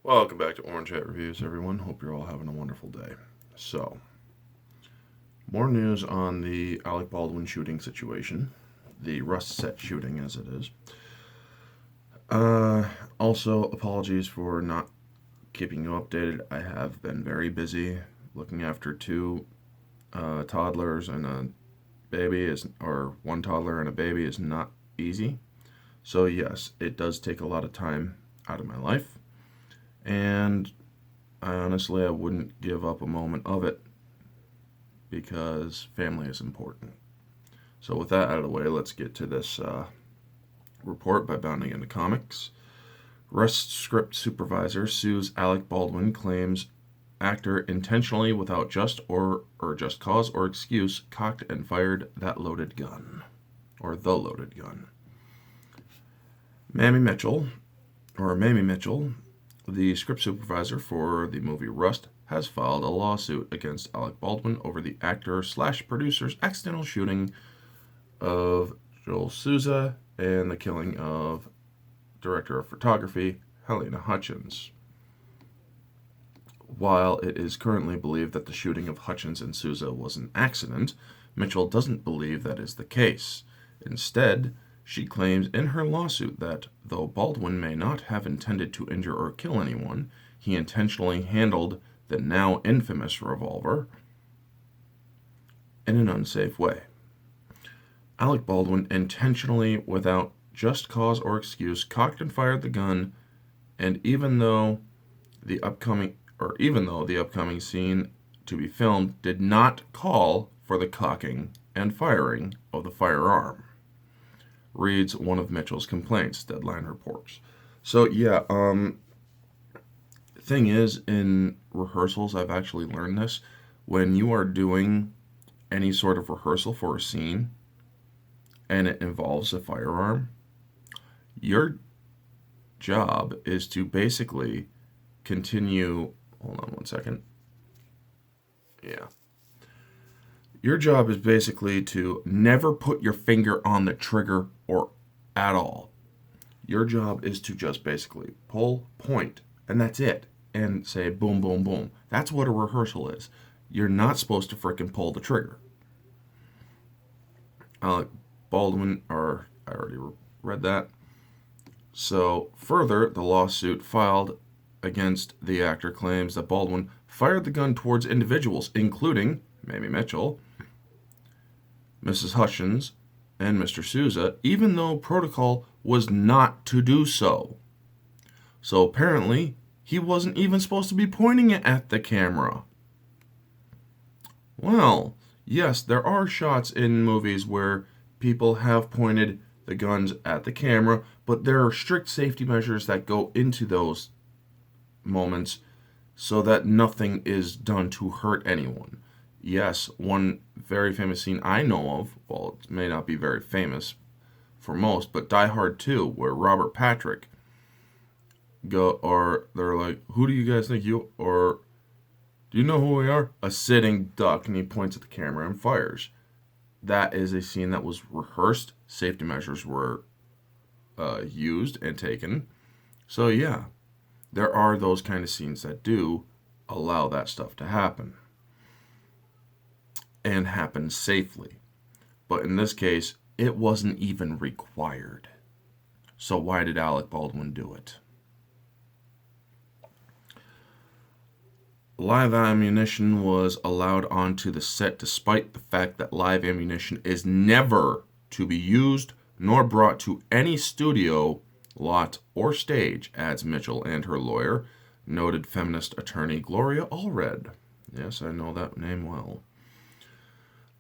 Welcome back to Orange Hat Reviews, everyone. Hope you're all having a wonderful day. So, more news on the Alec Baldwin shooting situation, the Rust set shooting as it is. Also, apologies for not keeping you updated. I have been very busy looking after two toddlers and a baby, or one toddler and a baby is not easy. So, yes, it does take a lot of time out of my life. And I wouldn't give up a moment of it because family is important. So with that out of the way, let's get to this report by Bounding into Comics. Rust script supervisor sues Alec Baldwin, claims actor intentionally without just cause or excuse cocked and fired that loaded gun, or the loaded gun. Mamie Mitchell, the script supervisor for the movie Rust, has filed a lawsuit against Alec Baldwin over the actor/producer's accidental shooting of Joel Souza and the killing of director of photography Helena Hutchins. While it is currently believed that the shooting of Hutchins and Souza was an accident, Mitchell doesn't believe that is the case. Instead, she claims in her lawsuit that, though Baldwin may not have intended to injure or kill anyone, he intentionally handled the now infamous revolver in an unsafe way. Alec Baldwin intentionally, without just cause or excuse, cocked and fired the gun, and even though the upcoming scene to be filmed did not call for the cocking and firing of the firearm, reads one of Mitchell's complaints, Deadline reports. So yeah, thing is, in rehearsals, I've actually learned this. When you are doing any sort of rehearsal for a scene and it involves a firearm, your job is to basically continue. Hold on one second. Yeah. Your job is basically to never put your finger on the trigger or at all. Your job is to just basically pull, point, and that's it. And say boom, boom, boom. That's what a rehearsal is. You're not supposed to frickin' pull the trigger. Alec Baldwin, or I already read that. So, further, the lawsuit filed against the actor claims that Baldwin fired the gun towards individuals, including Mamie Mitchell, Mrs. Hutchins, and Mr. Souza, even though protocol was not to do so. So apparently, he wasn't even supposed to be pointing it at the camera. Well, yes, there are shots in movies where people have pointed the guns at the camera, but there are strict safety measures that go into those moments so that nothing is done to hurt anyone. Yes, one very famous scene I know of, well, it may not be very famous for most, but Die Hard 2, where Robert Patrick they're like, who do you guys think do you know who we are? A sitting duck, and he points at the camera and fires. That is a scene that was rehearsed. Safety measures were used and taken. So yeah, there are those kind of scenes that do allow that stuff to happen. And happen safely. But in this case, it wasn't even required. So why did Alec Baldwin do it? Live ammunition was allowed onto the set despite the fact that live ammunition is never to be used nor brought to any studio, lot, or stage, adds Mitchell and her lawyer, noted feminist attorney Gloria Allred. Yes, I know that name well.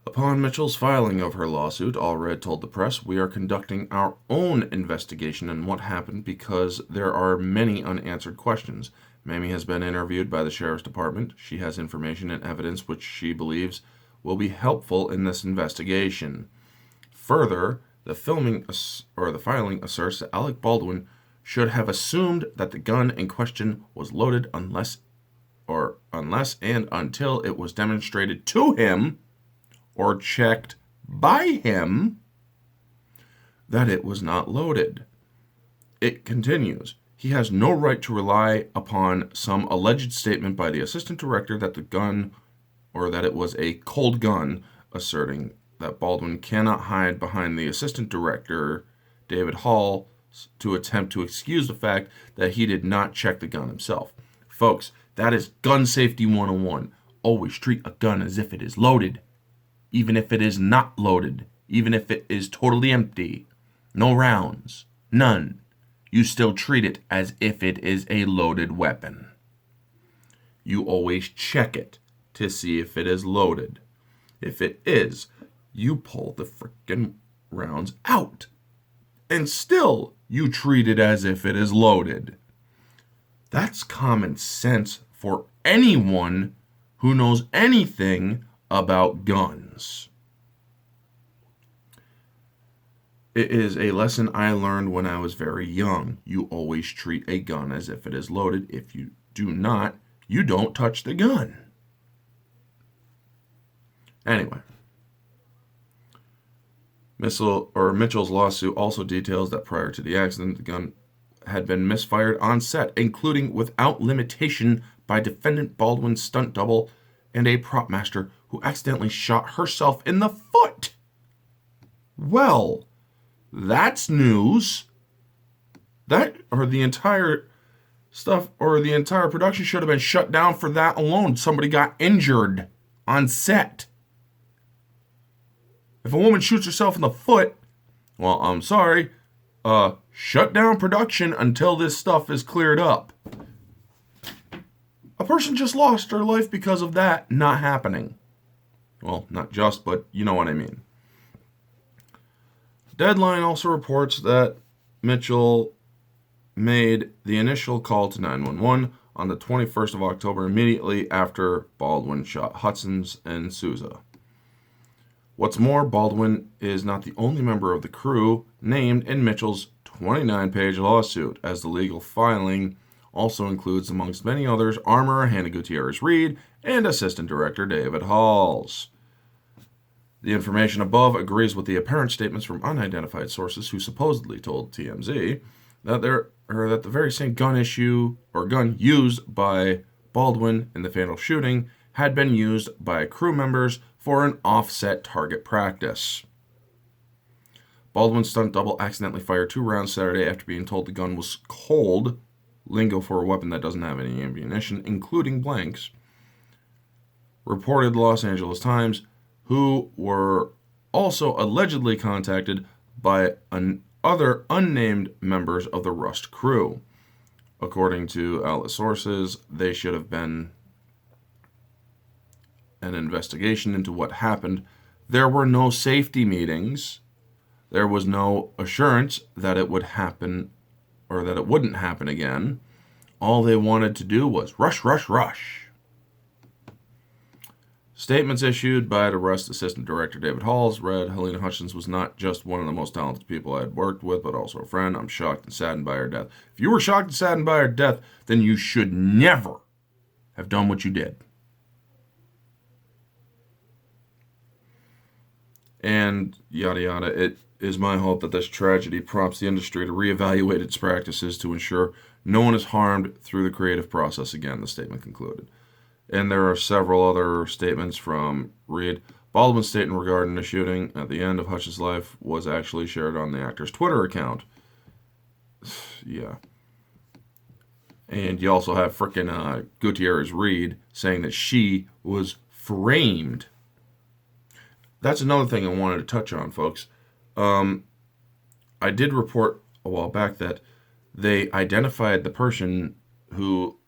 Upon Mitchell's filing of her lawsuit, Allred told the press, "We are conducting our own investigation in what happened because there are many unanswered questions. Mamie has been interviewed by the Sheriff's Department. She has information and evidence which she believes will be helpful in this investigation." Further, the filing asserts that Alec Baldwin should have assumed that the gun in question was loaded unless and until it was demonstrated to him or checked by him that it was not loaded. It continues. he has no right to rely upon some alleged statement by the assistant director that the gun, or that it was a cold gun, asserting that Baldwin cannot hide behind the assistant director, David Hall, to attempt to excuse the fact that he did not check the gun himself. Folks, that is gun safety 101. Always treat a gun as if it is loaded, even if it is not loaded, even if it is totally empty. No rounds, none. You still treat it as if it is a loaded weapon. You always check it to see if it is loaded. If it is, you pull the frickin' rounds out. And still, you treat it as if it is loaded. That's common sense for anyone who knows anything about guns. It is a lesson I learned when I was very young. You always treat a gun as if it is loaded. If you do not, you don't touch the gun. Anyway, Mitchell's lawsuit also details that prior to the accident, the gun had been misfired on set, including without limitation by defendant Baldwin's stunt double and a prop master who accidentally shot herself in the foot. Well, that's news. That, or the entire stuff, or the entire production should have been shut down for that alone. Somebody got injured on set. If a woman shoots herself in the foot, well, I'm sorry, shut down production until this stuff is cleared up. A person just lost her life because of that not happening. Well, not just, but you know what I mean. Deadline also reports that Mitchell made the initial call to 911 on the 21st of October, immediately after Baldwin shot Hudson's and Souza. What's more, Baldwin is not the only member of the crew named in Mitchell's 29-page lawsuit, as the legal filing also includes, amongst many others, armorer Hannah Gutierrez-Reed and assistant director David Halls. The information above agrees with the apparent statements from unidentified sources who supposedly told TMZ that the very same gun used by Baldwin in the fatal shooting had been used by crew members for an offset target practice. Baldwin's stunt double accidentally fired 2 rounds Saturday after being told the gun was cold, lingo for a weapon that doesn't have any ammunition, including blanks, reported the Los Angeles Times, who were also allegedly contacted by other unnamed members of the Rust crew. According to outlet sources, they should have been an investigation into what happened. There were no safety meetings. There was no assurance that it would happen or that it wouldn't happen again. All they wanted to do was rush, rush, rush. Statements issued by the Rust assistant director David Halls read, Helena Hutchins was not just one of the most talented people I had worked with, but also a friend. I'm shocked and saddened by her death. If you were shocked and saddened by her death, then you should never have done what you did. And yada yada. It is my hope that this tragedy prompts the industry to reevaluate its practices to ensure no one is harmed through the creative process again, the statement concluded. And there are several other statements from Reed. Baldwin's statement regarding the shooting at the end of Hutch's life was actually shared on the actor's Twitter account. Yeah. And you also have frickin' Gutierrez-Reed saying that she was framed. That's another thing I wanted to touch on, folks. I did report a while back that they identified the person who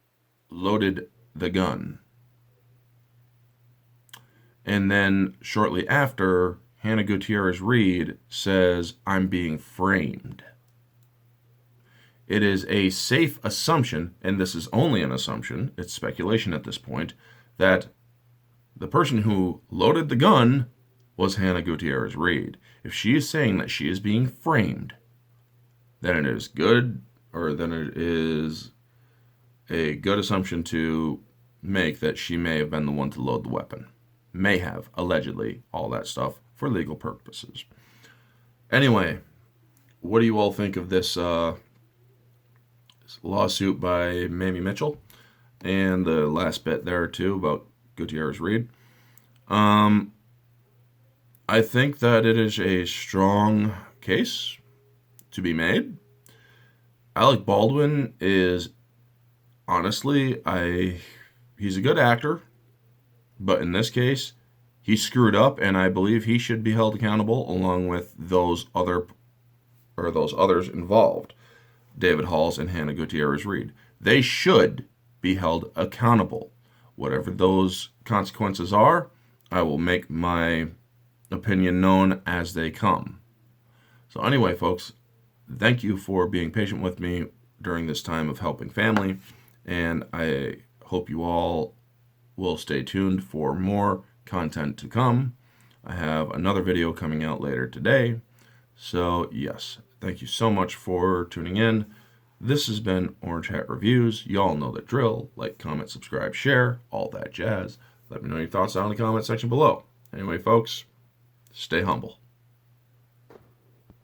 loaded the gun. And then shortly after, Hannah Gutierrez-Reed says, I'm being framed. It is a safe assumption, and this is only an assumption, it's speculation at this point, that the person who loaded the gun was Hannah Gutierrez-Reed. If she is saying that she is being framed, then it is good, or then it is a good assumption to make that she may have been the one to load the weapon. May have, allegedly, all that stuff for legal purposes. Anyway, what do you all think of this lawsuit by Mamie Mitchell, and the last bit there too about Gutierrez-Reed. I think that it is a strong case to be made. Alec Baldwin is honestly, he's a good actor, but in this case, he screwed up, and I believe he should be held accountable along with those others involved, David Halls and Hannah Gutierrez-Reed. They should be held accountable. Whatever those consequences are, I will make my opinion known as they come. So anyway, folks, thank you for being patient with me during this time of helping family, and I hope you all will stay tuned for more content to come. I have another video coming out later today. So yes, thank you so much for tuning in. This has been Orange Hat Reviews. Y'all know the drill. Like, comment, subscribe, share, all that jazz. Let me know your thoughts down in the comment section below. Anyway, folks, stay humble.